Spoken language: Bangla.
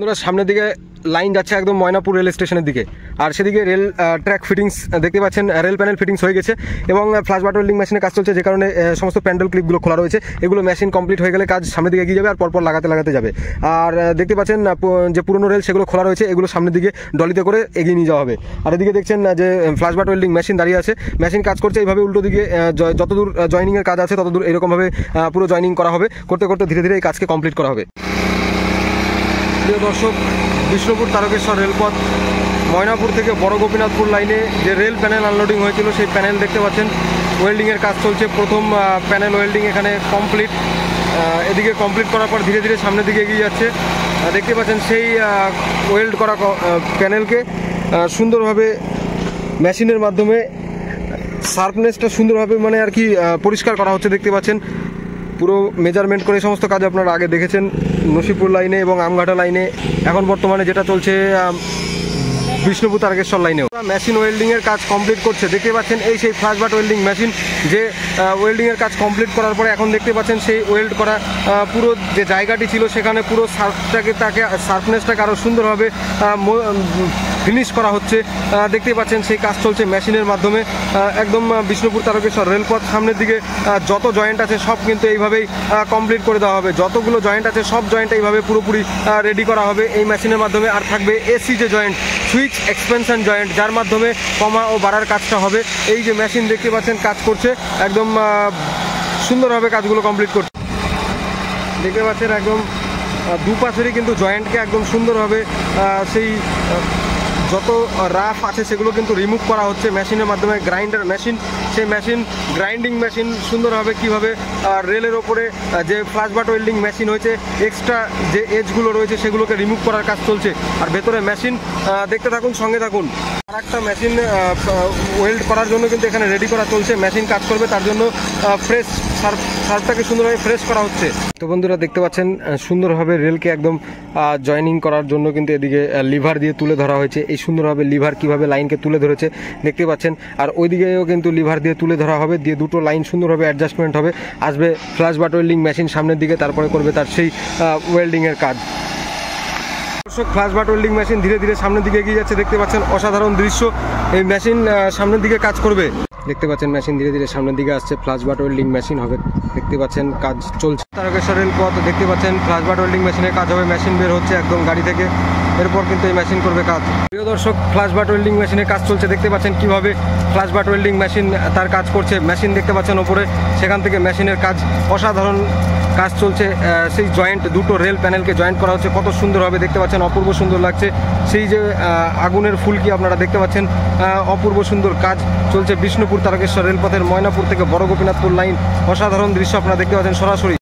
বন্ধুরা সামনের দিকে লাইন যাচ্ছে একদম ময়নাপুর রেল স্টেশনের দিকে, আর সেদিকে রেল ট্র্যাক ফিটিংস দেখতে পাচ্ছেন, রেল প্যানেল ফিটিংস হয়ে গেছে এবং ফ্ল্যাশ বাট ওয়েল্ডিং মেশিনের কাজ চলছে, যে কারণে সমস্ত প্যান্ডেল ক্লিপগুলো খোলা রয়েছে। এগুলো মেশিন কমপ্লিট হয়ে গেলে কাজ সামনের দিকে এগিয়ে যাবে আর পরপর লাগাতে যাবে। আর দেখতে পাচ্ছেন যে পুরনো রেল সেগুলো খোলা রয়েছে, এগুলো সামনের দিকে ডলিতে করে এগিয়ে নিয়ে যাওয়া হবে। আর এদিকে দেখছেন যে ফ্ল্যাশ বাট ওয়েল্ডিং মেশিন দাঁড়িয়ে আছে, মেশিন কাজ করছে এইভাবে। উল্টো দিকে যতদূর জয়েনিংয়ের কাজ আছে ততদূর এরকমভাবে পুরো জয়েনিং করা হবে, করতে করতে ধীরে ধীরে এই কাজকে কমপ্লিট করা হবে। প্রিয় দর্শক, বিষ্ণুপুর তারকেশ্বর রেলপথ ময়নাপুর থেকে বড় গোপীনাথপুর লাইনে যে রেল প্যানেল আনলোডিং হয়েছিল সেই প্যানেল দেখতে পাচ্ছেন ওয়েল্ডিংয়ের কাজ চলছে। প্রথম প্যানেল ওয়েল্ডিং এখানে কমপ্লিট, এদিকে কমপ্লিট করার পর ধীরে ধীরে সামনের দিকে এগিয়ে যাচ্ছে। দেখতে পাচ্ছেন সেই ওয়েল্ড করা প্যানেলকে সুন্দরভাবে মেশিনের মাধ্যমে শার্পনেসটা সুন্দরভাবে মানে আর কি পরিষ্কার করা হচ্ছে। দেখতে পাচ্ছেন পুরো মেজারমেন্ট করে সমস্ত কাজ আপনারা আগে দেখেছেন নসিপুর লাইনে এবং আমঘাটা লাইনে। এখন বর্তমানে যেটা চলছে বিষ্ণুপুর তারকেশ্বর লাইনেও মেশিন ওয়েল্ডিংয়ের কাজ কমপ্লিট করছে। দেখতে পাচ্ছেন এই সেই ফ্ল্যাশ বাট ওয়েল্ডিং মেশিন, যে ওয়েল্ডিংয়ের কাজ কমপ্লিট করার পরে এখন দেখতে পাচ্ছেন সেই ওয়েল্ড করা পুরো যে জায়গাটি ছিল সেখানে পুরো শার্পনেসটাকে আরও সুন্দরভাবে ফিনিশ করা হচ্ছে। দেখতে পাচ্ছেন সেই কাজ চলছে মেশিনের মাধ্যমে। একদম বিষ্ণুপুর তারকেশ্বর রেলপথ সামনের দিকে যত জয়েন্ট আছে সব কিন্তু এইভাবেই কমপ্লিট করে দেওয়া হবে। যতগুলো জয়েন্ট আছে সব জয়েন্ট এইভাবে পুরোপুরি রেডি করা হবে এই মেশিনের মাধ্যমে। আর থাকবে এসি যে জয়েন্ট, সুইচ এক্সপেনশন জয়েন্ট, যার মাধ্যমে কমা ও বাড়ার কাজটা হবে। এই যে মেশিন দেখতে পাচ্ছেন কাজ করছে, একদম সুন্দরভাবে কাজগুলো কমপ্লিট করছে। দেখতে পাচ্ছেন একদম দুপাশেরই কিন্তু জয়েন্টকে একদম সুন্দরভাবে সেই যত রাফ আছে সেগুলো কিন্তু রিমুভ করা হচ্ছে মেশিনের মাধ্যমে। গ্রাইন্ডার মেশিন, সেই মেশিন গ্রাইন্ডিং মেশিন সুন্দরভাবে কীভাবে রেলের ওপরে যে ফ্ল্যাশ বাট ওয়েল্ডিং মেশিন হয়েছে এক্সট্রা যে এজগুলো রয়েছে সেগুলোকে রিমুভ করার কাজ চলছে। আর ভেতরে মেশিন দেখতে থাকুন, সঙ্গে থাকুন। আর একটা মেশিন ওয়েল্ড করার জন্য কিন্তু এখানে রেডি করা চলছে, মেশিন কাজ করবে তার জন্য ফ্রেশ শার্পটাকে সুন্দরভাবে ফ্রেশ করা হচ্ছে। তো বন্ধুরা দেখতে পাচ্ছেন সুন্দরভাবে রেলকে একদম জয়েনিং করার জন্য কিন্তু এদিকে লিভার দিয়ে তুলে ধরা হয়েছে। এই সুন্দরভাবে লিভার কিভাবে লাইনকে তুলে ধরেছে দেখতে পাচ্ছেন। আর ওইদিকেও কিন্তু লিভার দিয়ে তুলে ধরা হবে, দিয়ে দুটো লাইন সুন্দরভাবে অ্যাডজাস্টমেন্ট হবে। আসবে ফ্ল্যাশ বাট ওয়েল্ডিং মেশিন সামনের দিকে, তারপরে করবে তার সেই ওয়েল্ডিংয়ের কাজ। ফ্ল্যাশ বাট ওয়েল্ডিং মেশিন ধীরে ধীরে সামনের দিকে এগিয়ে যাচ্ছে। দেখতে পাচ্ছেন অসাধারণ দৃশ্য, এই মেশিন সামনের দিকে কাজ করবে। দেখতে পাচ্ছেন মেশিন ধীরে ধীরে সামনের দিকে আসছে, ফ্ল্যাশ বাট ওয়েল্ডিং মেশিন হবে। দেখতে পাচ্ছেন কাজ চলছে তারকেশ্বর রেলপথ। দেখতে পাচ্ছেন ফ্ল্যাশ বাট ওয়েল্ডিং মেশিনের কাজ হবে, মেশিন বের হচ্ছে একদম গাড়ি থেকে, এরপর কিন্তু এই মেশিন করবে কাজ। প্রিয় দর্শক, ফ্ল্যাশ বাট ওয়েল্ডিং মেশিনের কাজ চলছে। দেখতে পাচ্ছেন কিভাবে ফ্ল্যাশ বাট ওয়েল্ডিং মেশিন তার কাজ করছে। মেশিন দেখতে পাচ্ছেন ওপরে, সেখান থেকে মেশিনের কাজ অসাধারণ কাজ চলছে। সেই জয়েন্ট দুটো রেল প্যানেলকে জয়েন্ট করা হচ্ছে, কত সুন্দরভাবে দেখতে পাচ্ছেন, অপূর্ব সুন্দর লাগছে। সেই যে আগুনের ফুলকি আপনারা দেখতে পাচ্ছেন, অপূর্ব সুন্দর কাজ চলছে বিষ্ণুপুর তারকেশ্বর রেলপথের ময়নাপুর থেকে বড় গোপীনাথপুর লাইন। অসাধারণ দৃশ্য আপনারা দেখতে পাচ্ছেন সরাসরি।